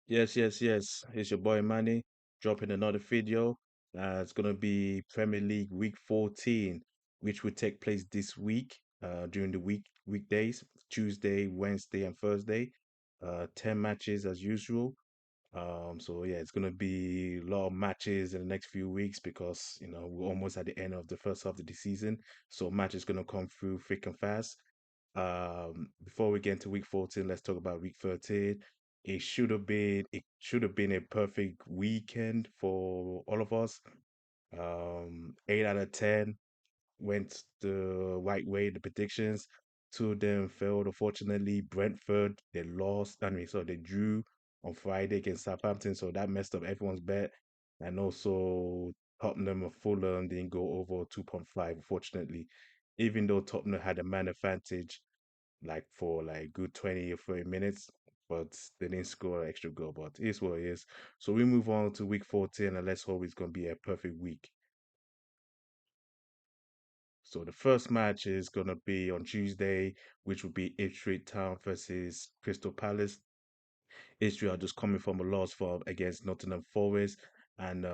Yes. It's your boy Manny dropping another video. It's gonna be Premier League Week 14, which will take place this week, during the weekdays, Tuesday, Wednesday, and Thursday. 10 matches as usual. So yeah, it's gonna be a lot of matches in the next few weeks because we're almost at the end of the first half of the season. So matches gonna come through thick and fast. Before we get into week 14, let's talk about week 13. It should have been a perfect weekend for all of us. 8 out of 10 went the right way, the predictions. Two of them failed. Unfortunately, Brentford, they lost. I mean, so they drew on Friday against Southampton, so that messed up everyone's bet. And also, Tottenham and Fulham didn't go over 2.5, unfortunately. Even though Tottenham had a man advantage, like for like good 20 or 30 minutes, but they didn't score an extra goal. But it is what it is. So we move on to week 14, and let's hope it's going to be a perfect week. So the first match is going to be on Tuesday, which will be Ipswich Town versus Crystal Palace. Ipswich are just coming from a loss for against Nottingham Forest, and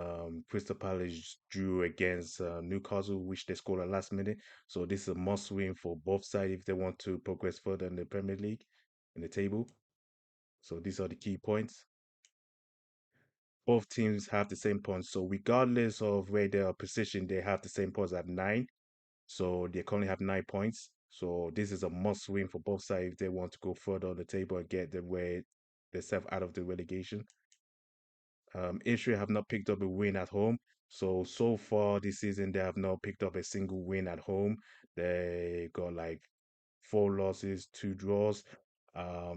Crystal Palace drew against Newcastle, which they scored at last minute. So this is a must win for both sides if they want to progress further in the Premier League in the table. So these are the key points. Both teams have the same points. So regardless of where they are positioned, they have the same points at nine. So they currently have 9 points. So this is a must win for both sides if they want to go further on the table and get them where themselves out of the relegation. Israel have not picked up a win at home. So far this season, they have not picked up a single win at home. They got like four losses, two draws.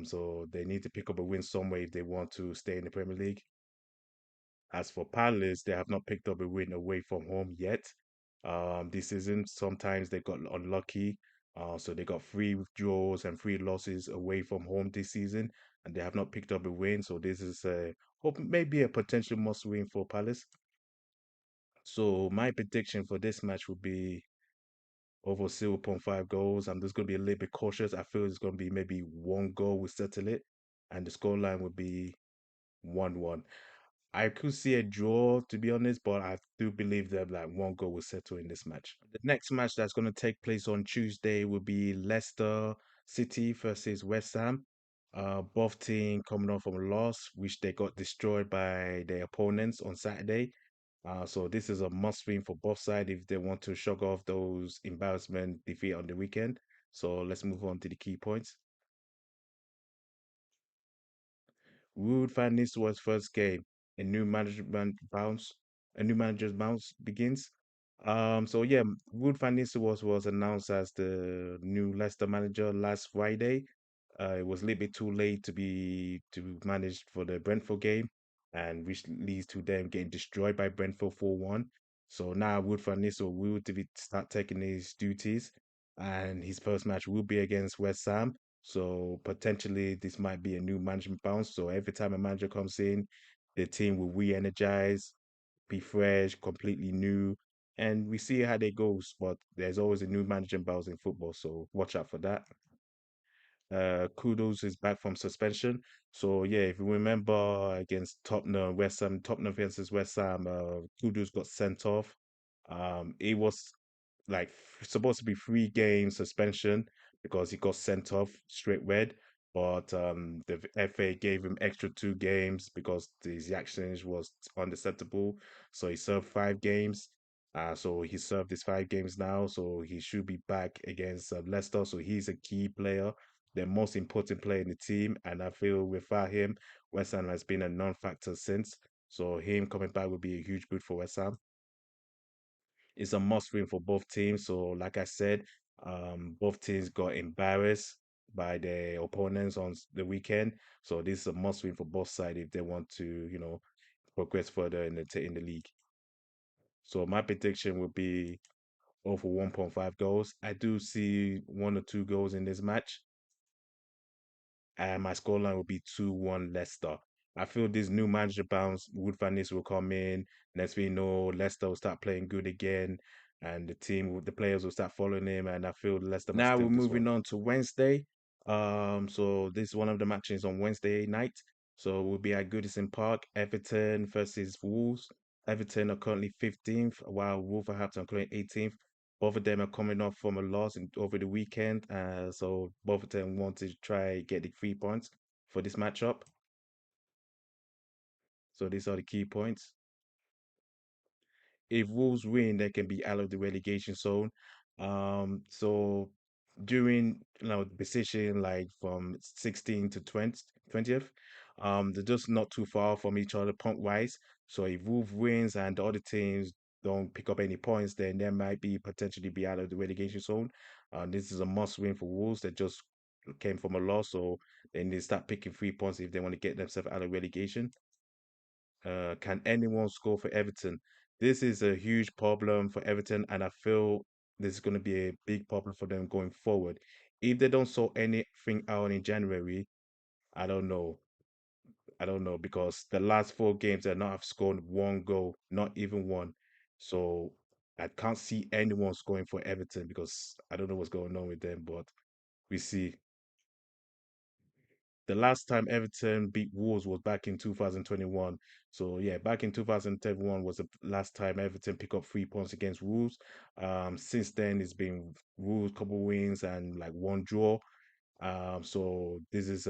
So they need to pick up a win somewhere if they want to stay in the Premier League. As for Palace, they have not picked up a win away from home yet. This season, sometimes they got unlucky. So they got three draws and three losses away from home this season, and they have not picked up a win. So this is a hope maybe a potential must win for Palace. So my prediction for this match would be over 0.5 goals. I'm just going to be a little bit cautious. I feel it's going to be maybe one goal will settle it, and the scoreline would be 1-1. I could see a draw, to be honest, but I do believe that like one goal will settle in this match. The next match that's going to take place on Tuesday will be Leicester City versus West Ham. Both teams coming off from a loss, which they got destroyed by their opponents on Saturday. So this is a must win for both sides if they want to shrug off those embarrassment defeat on the weekend. So let's move on to the key points. Wood Van Nistelrooy's first game, a new management bounce, a new manager's bounce begins. So yeah, Wood Van Nistelrooy was announced as the new Leicester manager last Friday. It was a little bit too late to manage for the Brentford game, and which leads to them getting destroyed by Brentford 4-1. So now Wood Van Nistelrooy will start taking his duties, and his first match will be against West Ham. So potentially this might be a new management bounce. So every time a manager comes in, the team will re-energize, be fresh, completely new, and we see how they goes. But there's always a new management bounce in football, so watch out for that. Kudos is back from suspension. So yeah, if you remember against Tottenham, West Ham, Tottenham versus West Ham, Kudos got sent off. It was like supposed to be 3 game suspension because he got sent off straight red. But the FA gave him extra 2 games because his actions was unacceptable. So he served 5 games. So he served his 5 games now. So he should be back against Leicester. So he's a key player, the most important player in the team. And I feel without him, West Ham has been a non-factor since. So him coming back would be a huge boot for West Ham. It's a must win for both teams. So, like I said, both teams got embarrassed by their opponents on the weekend. So this is a must win for both sides if they want to, progress further in the league. So my prediction would be over 1.5 goals. I do see 1 or 2 goals in this match, and my scoreline will be 2-1 Leicester. I feel this new manager bounce, Wood Van Nistelrooy will come in. Next we know, Leicester will start playing good again, and the players will start following him. And I feel Leicester must Now we're steal this moving one. on to Wednesday. So this is one of the matches on Wednesday night. So we'll be at Goodison Park, Everton versus Wolves. Everton are currently 15th, while Wolverhampton are currently 18th. Both of them are coming off from a loss over the weekend. So both of them want to try get the 3 points for this matchup. So these are the key points. If Wolves win, they can be out of the relegation zone. So during the position like from 16 to 20th, they're just not too far from each other point wise. So if Wolves wins and the other teams don't pick up any points, then they might be potentially be out of the relegation zone. This is a must win for Wolves that just came from a loss, so they need to start picking 3 points if they want to get themselves out of relegation. Can anyone score for Everton? This is a huge problem for Everton, and I feel this is going to be a big problem for them going forward. If they don't sort anything out in January, I don't know. I don't know because the last 4 games they not have scored one goal, not even one. So I can't see anyone scoring for Everton because I don't know what's going on with them, but we see. The last time Everton beat Wolves was back in 2021. So yeah, back in 2021 was the last time Everton picked up 3 points against Wolves. Since then it's been Wolves couple wins and like one draw. So this is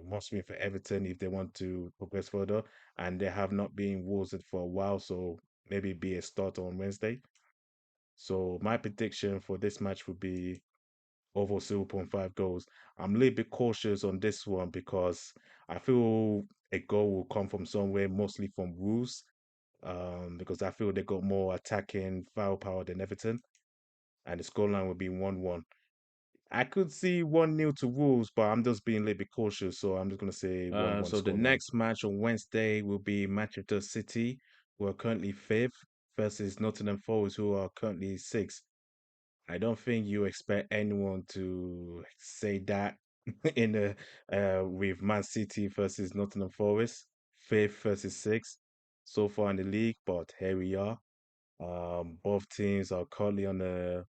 must win for Everton if they want to progress further, and they have not been Wolves for a while. So maybe be a start on Wednesday. So my prediction for this match would be over 0.5 goals. I'm a little bit cautious on this one because I feel a goal will come from somewhere, mostly from Wolves, because I feel they got more attacking firepower than Everton, and the scoreline will be 1-1. I could see 1-0 to Wolves, but I'm just being a little bit cautious, so I'm just going to say 1-1 So the scoreline. Next match on Wednesday will be Manchester City, who are currently fifth, versus Nottingham Forest, who are currently sixth. I don't think you expect anyone to say that in a with Man City versus Nottingham Forest, fifth versus sixth so far in the league, but here we are. Both teams are currently on a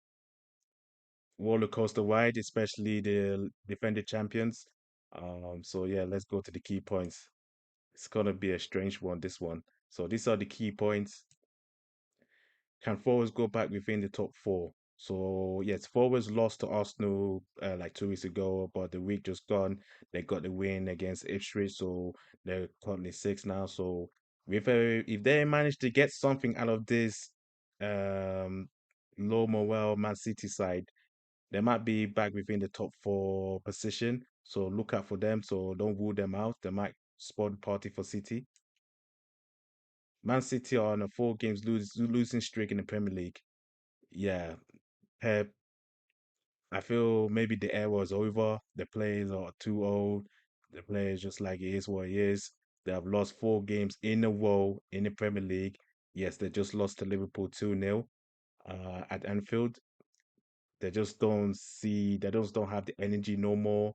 roller coaster ride, especially the defending champions. So yeah, let's go to the key points. It's gonna be a strange one, this one. So these are the key points. Can forwards go back within the top four? So yes, forwards lost to Arsenal like 2 weeks ago, but the week just gone, they got the win against Ipswich, so they're currently six now. So if they manage to get something out of this um low morale Man City side, they might be back within the top four position. So look out for them. So don't rule them out. They might spoil the party for City. Man City are on a 4 games losing streak in the Premier League. Yeah, Pep, I feel maybe the era is over. The players are too old. The players just like it is what it is. They have lost 4 games in a row in the Premier League. Yes, they just lost to Liverpool 2-0 at Anfield. They just don't have the energy no more.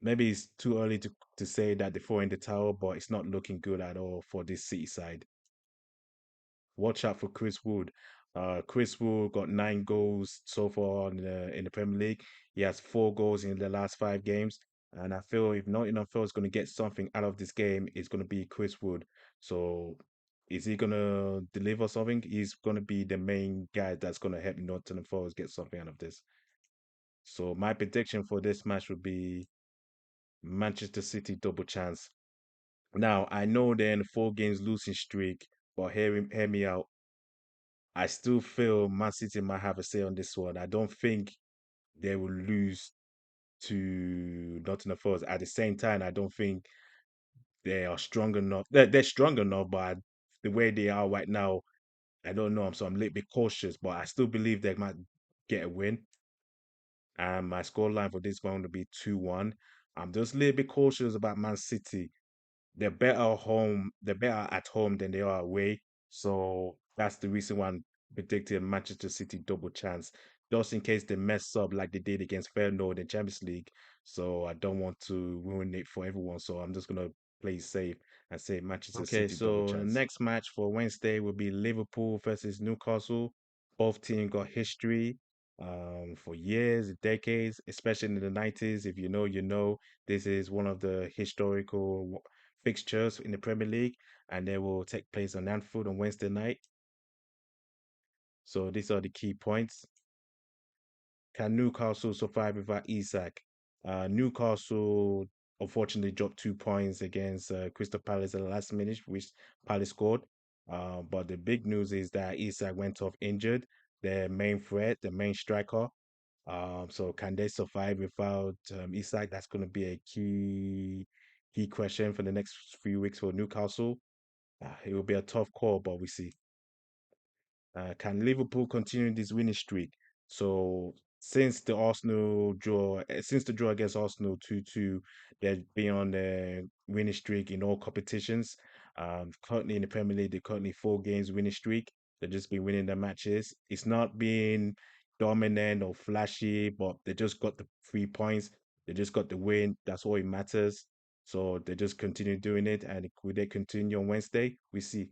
Maybe it's too early to say that they're throwing the towel, but it's not looking good at all for this City side. Watch out for Chris Wood. Chris Wood got 9 goals so far in the Premier League. He has 4 goals in the last 5 games. And I feel if Nottingham Forest is going to get something out of this game, it's going to be Chris Wood. So is he going to deliver something? He's going to be the main guy that's going to help Nottingham Forest get something out of this. So my prediction for this match would be Manchester City double chance. Now, I know they're in a 4 games losing streak, but hear me out. I still feel Man City might have a say on this one. I don't think they will lose to Nottingham Forest. At the same time, I don't think they are strong enough. They're strong enough, but the way they are right now, I don't know. So I'm a little bit cautious, but I still believe they might get a win. And my scoreline for this one will be 2-1. I'm just a little bit cautious about Man City. They're better at home than they are away. So that's the reason why I'm predicting Manchester City double chance, just in case they mess up like they did against Feyenoord in Champions League. So I don't want to ruin it for everyone. So I'm just gonna play safe and say Manchester Okay, City double so the chance. Next match for Wednesday will be Liverpool versus Newcastle. Both teams got history. for years, decades, especially in the 90s. If you know, you know, this is one of the historical fixtures in the Premier League, and they will take place on Anfield on Wednesday night. So these are the key points. Can Newcastle survive without Isak? Newcastle unfortunately dropped 2 points against Crystal Palace at the last minute, which Palace scored. But the big news is that Isak went off injured, their main threat, the main striker. So can they survive without Isak? That's going to be a key question for the next few weeks for Newcastle. It will be a tough call, but we see. Can Liverpool continue this winning streak? So since the draw against Arsenal 2-2, they've been on a winning streak in all competitions. Currently in the Premier League, they're currently 4 games winning streak. They've just been winning their matches. It's not been dominant or flashy, but they just got the 3 points. They just got the win. That's all it matters. So they just continue doing it, and will they continue on Wednesday? We see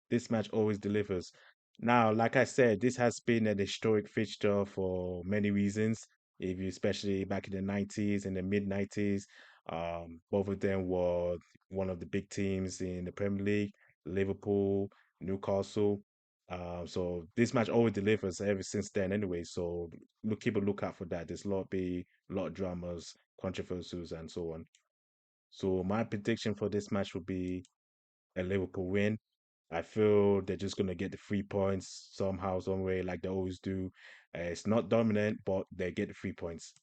this match always delivers. Now, like I said, this has been an historic fixture for many reasons. If you, especially back in the 90s, in the mid 90s, both of them were one of the big teams in the Premier League, Liverpool, Newcastle. So this match always delivers ever since then, anyway. So keep a lookout for that. There's a lot of dramas, controversies, and so on. So my prediction for this match would be a Liverpool win. I feel they're just gonna get the 3 points somehow, some way, like they always do. It's not dominant, but they get the 3 points,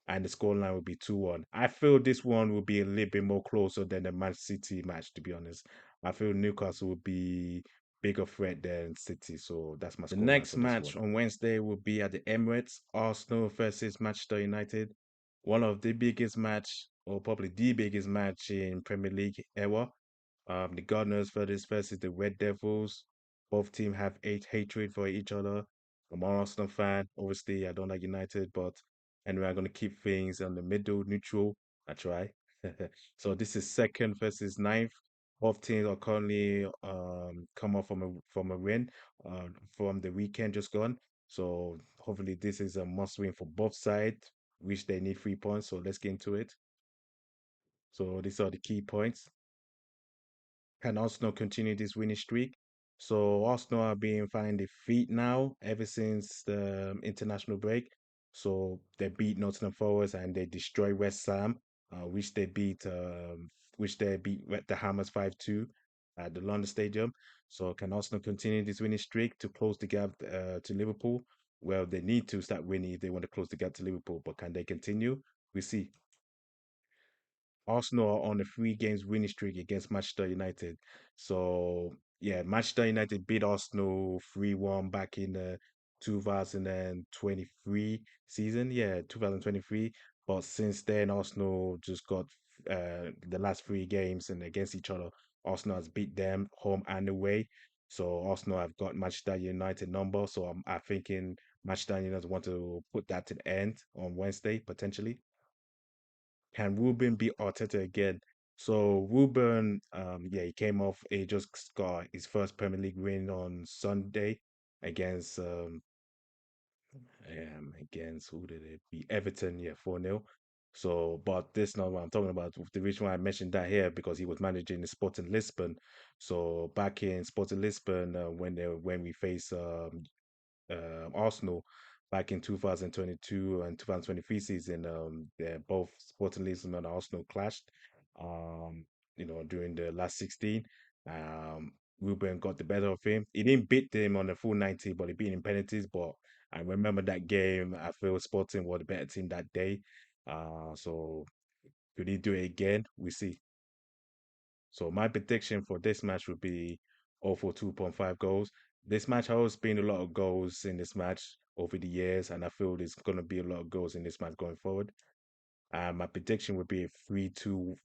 and the scoreline will be 2-1. I feel this one will be a little bit more closer than the Man City match, to be honest. I feel Newcastle will be bigger threat than City, so that's my scoreline next for this match one. on Wednesday will be at the Emirates, Arsenal versus Manchester United. One of the biggest match, or probably the biggest match in Premier League ever. The Gunners versus the Red Devils. Both teams have hatred for each other. I'm an Arsenal fan. Obviously, I don't like United, but anyway, I'm gonna keep things on the middle, neutral. I try. So this is second versus ninth. Both teams are currently come off from a win from the weekend just gone. So hopefully this is a must win for both sides, which they need 3 points. So let's get into it. So these are the key points. Can Arsenal continue this winning streak? So Arsenal are being finding defeat now ever since the international break. So they beat Nottingham Forest and they destroy West Ham, which they beat the Hammers 5-2 at the London Stadium. So can Arsenal continue this winning streak to close the gap to Liverpool? Well, they need to start winning if they want to close the gap to Liverpool, but can they continue? We see. Arsenal are on a 3 games winning streak against Manchester United. So yeah, Manchester United beat Arsenal 3-1 back in the 2023 season. Yeah, 2023. But since then, Arsenal just got the last 3 games and against each other. Arsenal has beat them home and away. So Arsenal have got Manchester United number. So I'm thinking Manchester United want to put that to the end on Wednesday potentially. Can Ruben beat Arteta again? So Ruben, yeah, he came off. He just got his first Premier League win on Sunday against against who did it beat? Everton, yeah, 4-0. So, but this not what I'm talking about. The reason why I mentioned that here because he was managing the Sporting Lisbon. So back in Sporting Lisbon, when we face Arsenal back in 2022 and 2023 season. Both Sporting Lisbon and Arsenal clashed. Um, during the last 16, Ruben got the better of him. He didn't beat him on the full 90, but he beat him in penalties. But I remember that game. I feel Sporting were the better team that day. So could he do it again? We see. So my prediction for this match would be all for 2.5 goals. This match has been a lot of goals in this match over the years, and I feel there's going to be a lot of goals in this match going forward. My prediction would be a 3-2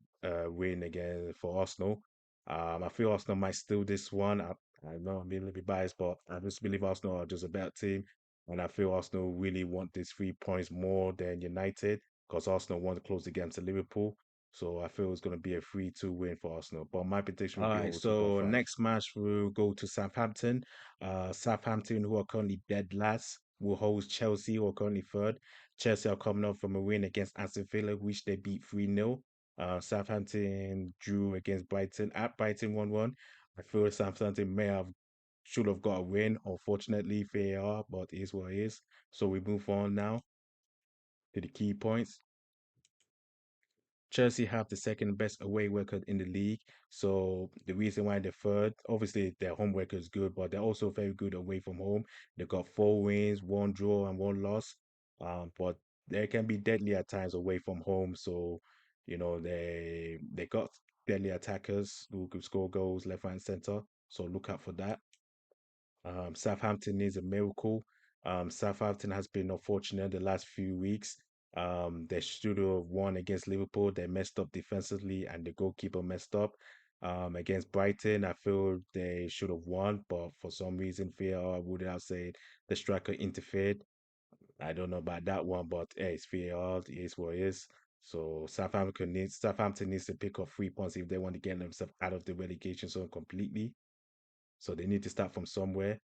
win again for Arsenal. I feel Arsenal might steal this one. I know I'm being a little bit biased, but I just believe Arsenal are just a better team. And I feel Arsenal really want these 3 points more than United because Arsenal want to close the game to Liverpool. So I feel it's going to be a 3-2 win for Arsenal. But my prediction would All be right, over so 2.5. next match we'll go to Southampton. Southampton, who are currently dead last. will host Chelsea, who are currently third. Chelsea are coming up from a win against Aston Villa, which they beat 3-0. Southampton drew against Brighton at Brighton 1-1. I feel Southampton may have should have got a win. Unfortunately, VAR, but it is what it is. So we move on now to the key points. Chelsea have the second best away record in the league. So the reason why they're third, obviously their home record is good, but they're also very good away from home. They've got 4 wins, 1 draw, and 1 loss. But they can be deadly at times away from home. So, they got deadly attackers who could score goals left, right, and center. So look out for that. Southampton needs a miracle. Southampton has been unfortunate the last few weeks. They should have won against Liverpool. They messed up defensively, and the goalkeeper messed up. Against Brighton, I feel they should have won, but for some reason, VAR would have said the striker interfered. I don't know about that one, but hey, it's VAR. It is what it is. So Southampton needs to pick up 3 points if they want to get themselves out of the relegation zone completely. So they need to start from somewhere.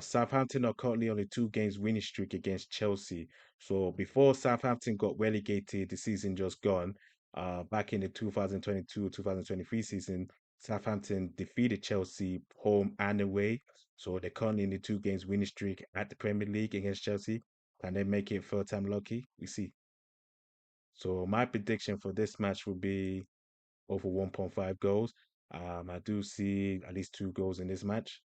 Southampton are currently on a 2 games winning streak against Chelsea. So before Southampton got relegated, the season just gone. Back in the 2022-2023 season, Southampton defeated Chelsea home and away. So they're currently in the 2 games winning streak at the Premier League against Chelsea. Can they make it third time lucky? We see. So my prediction for this match would be over 1.5 goals. I do see at least 2 goals in this match.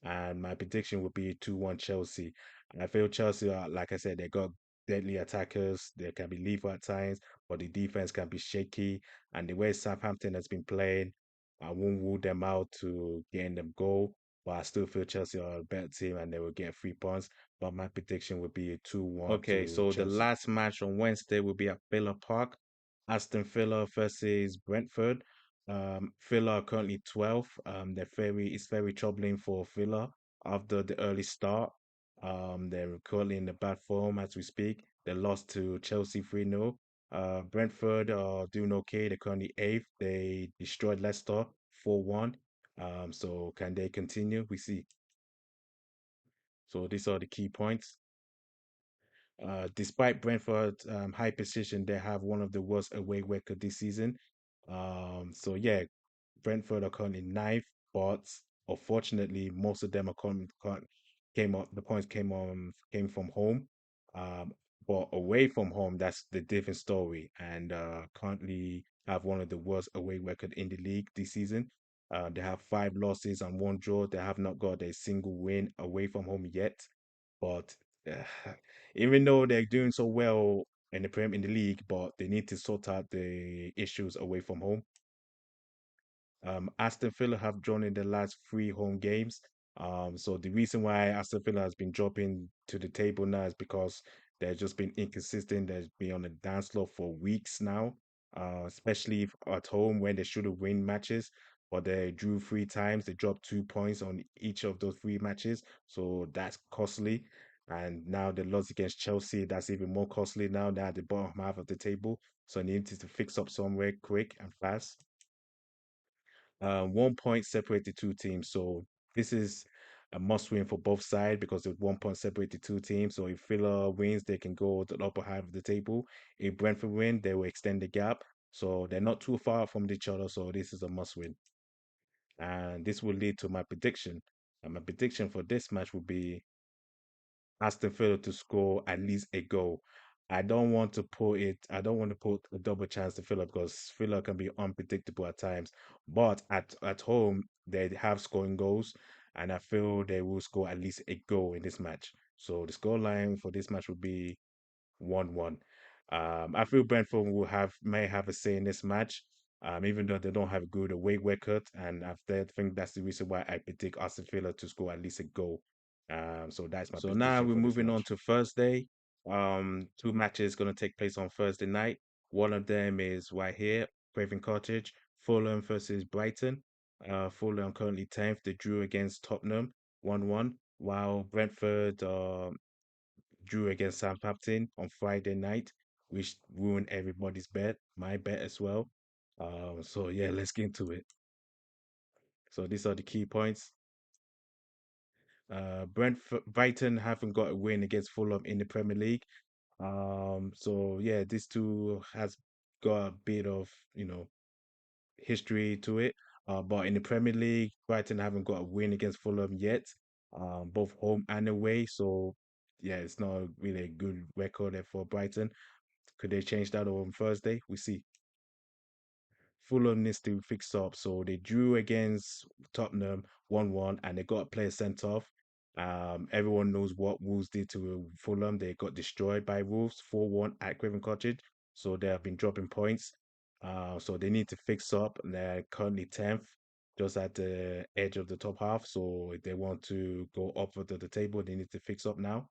And my prediction would be 2-1 Chelsea. And I feel Chelsea are, like I said, they got deadly attackers. They can be lethal at times, but the defense can be shaky. And the way Southampton has been playing, I won't rule them out to getting them goal. But I still feel Chelsea are a better team and they will get 3 points. But my prediction would be a 2-1 Okay, to so the Chelsea. last match on Wednesday will be at Villa Park. Aston Villa versus Brentford. Villa are currently 12th. It's very troubling for Villa after the early start. They're currently in the bad form as we speak. They lost to Chelsea 3-0. Brentford are doing okay. They're currently 8th. They destroyed Leicester 4-1. So can they continue? We see. So these are the key points. Despite Brentford's high position, they have one of the worst away record this season. So yeah, Brentford are currently ninth, but unfortunately, most of them are came up. The points came from home. Um, but away from home, that's the different story. And currently have one of the worst away record in the league this season. They have 5 losses and 1 draw. They have not got a single win away from home yet. But uh, even though they're doing so well in the league, but they need to sort out the issues away from home. Aston Villa have drawn in the last 3 home games. So the reason why Aston Villa has been dropping to the table now is because they've just been inconsistent. They've been on the dance floor for weeks now, especially at home when they should have win matches. But they drew 3 times. They dropped 2 points on each of those 3 matches. So that's costly. And now the loss against Chelsea, that's even more costly now. They're at the bottom half of the table. So they need to fix up somewhere quick and fast. 1 point separate the 2 teams. So this is a must win for both sides because the 1 point separate the 2 teams. So if Villa wins, they can go to the upper half of the table. If Brentford win, they will extend the gap. So they're not too far from each other. So this is a must win. And this will lead to my prediction. And my prediction for this match will be Aston Villa to score at least a goal. I don't want to put a double chance to Villa because Villa can be unpredictable at times. But at home, they have scoring goals, and I feel they will score at least a goal in this match. So the scoreline for this match will be 1-1. I feel Brentford may have a say in this match, even though they don't have a good away record, and I think that's the reason why I predict Aston Villa to score at least a goal. So that's my So now prediction we're for this moving on match. to Thursday. 2 matches going to take place on Thursday night. One of them is right here, Craven Cottage, Fulham versus Brighton. Fulham currently 10th. They drew against Tottenham 1-1, while Brentford drew against Southampton on Friday night, which ruined everybody's bet, my bet as well. So yeah, let's get into it. So these are the key points. Brighton haven't got a win against Fulham in the Premier League. So yeah, this two has got a bit of, history to it. But in the Premier League, Brighton haven't got a win against Fulham yet, both home and away. So yeah, it's not really a good record there for Brighton. Could they change that on Thursday? We see. Fulham needs to fix up. So they drew against Tottenham 1-1 and they got a player sent off. Everyone knows what Wolves did to Fulham. They got destroyed by Wolves 4-1 at Craven Cottage. So they have been dropping points. So they need to fix up. They're currently 10th, just at the edge of the top half. So if they want to go upward of the table, they need to fix up now.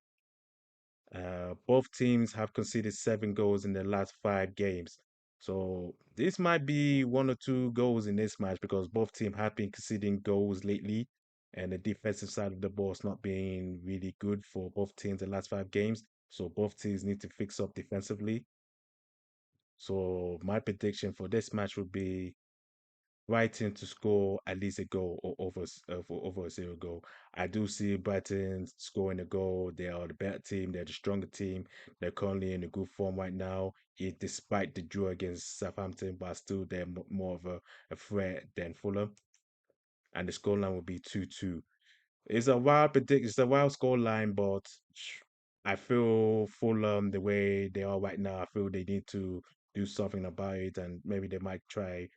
Both teams have conceded 7 goals in their last 5 games. So this might be 1 or 2 goals in this match because both teams have been conceding goals lately, and the defensive side of the ball is not being really good for both teams the last 5 games. So both teams need to fix up defensively. So my prediction for this match would be Brighton to score at least a goal or for over a 0 goal. I do see Brighton scoring a goal. They are the better team. They're the stronger team. They're currently in a good form right now, despite the draw against Southampton, but still they're more of a threat than Fulham. And the scoreline will be 2-2. It's a wild scoreline, but I feel Fulham the way they are right now. I feel they need to do something about it, and maybe they might try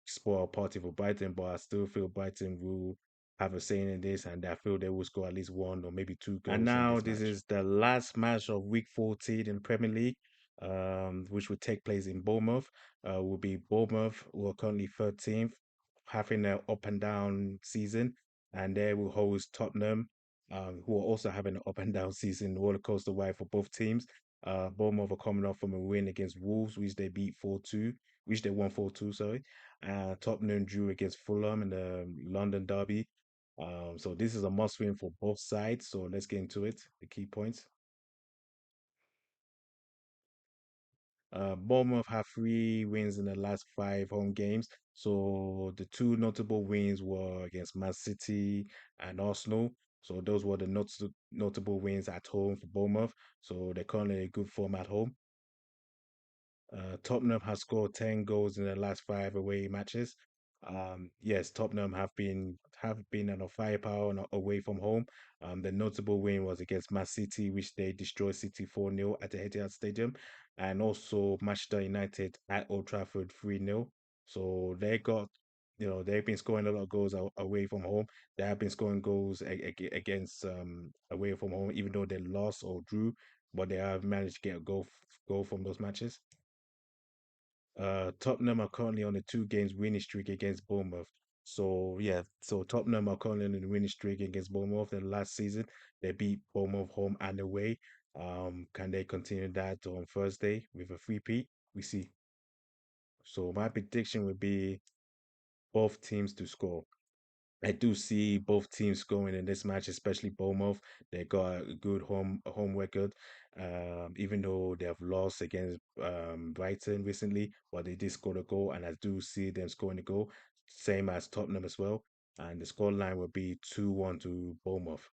spoil a party for Brighton, but I still feel Brighton will have a say in this, and I feel they will score at least 1 or maybe 2 goals. And now this this match. is the last match of Week 14 in Premier League, which will take place in Bournemouth. Will be Bournemouth, who are currently 13th, having an up and down season, and they will host Tottenham, who are also having an up and down season, roller coaster ride for both teams. Bournemouth are coming off from a win against Wolves, which they beat 4-2, which they won 4-2, sorry. Tottenham drew against Fulham in the London derby. So this is a must win for both sides. So let's get into it. The key points. Bournemouth have 3 wins in the last 5 home games. So the two notable wins were against Man City and Arsenal. So those were the notable wins at home for Bournemouth. So they're currently in a good form at home. Tottenham has scored 10 goals in the last 5 away matches. Yes, Tottenham have been on a firepower and away from home. The notable win was against Man City, which they destroyed City 4-0 at the Etihad Stadium, and also Manchester United at Old Trafford 3-0. So they've been scoring a lot of goals away from home. They have been scoring goals against away from home, even though they lost or drew, but they have managed to get a goal from those matches. Tottenham are currently on a 2 games winning streak against Bournemouth. So yeah, so Tottenham are currently on a winning streak against Bournemouth. And last season they beat Bournemouth home and away. Can they continue that on Thursday with a 3-peat? We see. So my prediction would be both teams to score. I do see both teams scoring in this match, especially Bournemouth. They got a good home record, even though they have lost against Brighton recently, but they did score a goal, and I do see them scoring a goal, same as Tottenham as well. And the scoreline will be 2-1 to Bournemouth.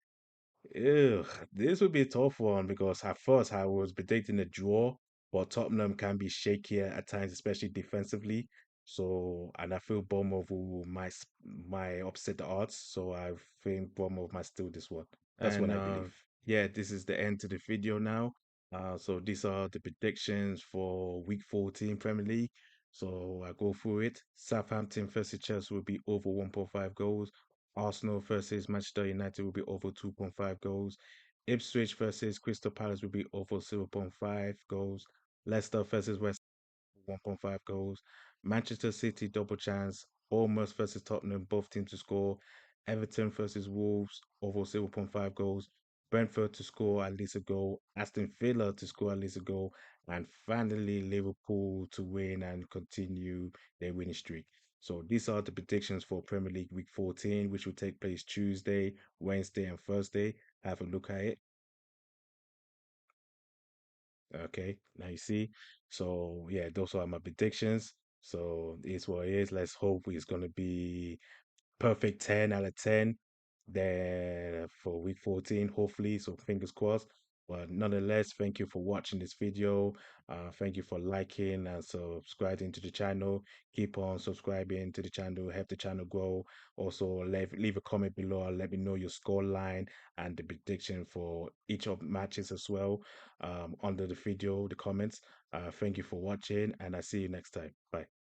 Ew, this would be a tough one because at first I was predicting a draw, but Tottenham can be shakier at times, especially defensively. So, and I feel Bournemouth might upset the odds. So I think Bournemouth might steal this one. That's what And I believe. Yeah, this is the end to the video now. So these are the predictions for Week 14 Premier League. So I go through it. Southampton versus Chelsea will be over 1.5 goals. Arsenal versus Manchester United will be over 2.5 goals. Ipswich versus Crystal Palace will be over 0.5 goals. Leicester versus West 1.5 goals. Manchester City double chance. Bournemouth versus Tottenham, both teams to score. Everton versus Wolves over 0.5 goals. Brentford to score at least a goal. Aston Villa to score at least a goal. And finally, Liverpool to win and continue their winning streak. So these are the predictions for Premier League Week 14, which will take place Tuesday, Wednesday, and Thursday. Have a look at it. Okay, now you see. So yeah, those are my predictions. So it's what it is. Let's hope it's gonna be perfect 10 out of 10. then for week 14, hopefully. So fingers crossed. But nonetheless, thank you for watching this video. Thank you for liking and subscribing to the channel. Keep on subscribing to the channel, help the channel grow. Also, leave a comment below and let me know your score line and the prediction for each of matches as well under the video, the comments. Thank you for watching, and I see you next time. Bye.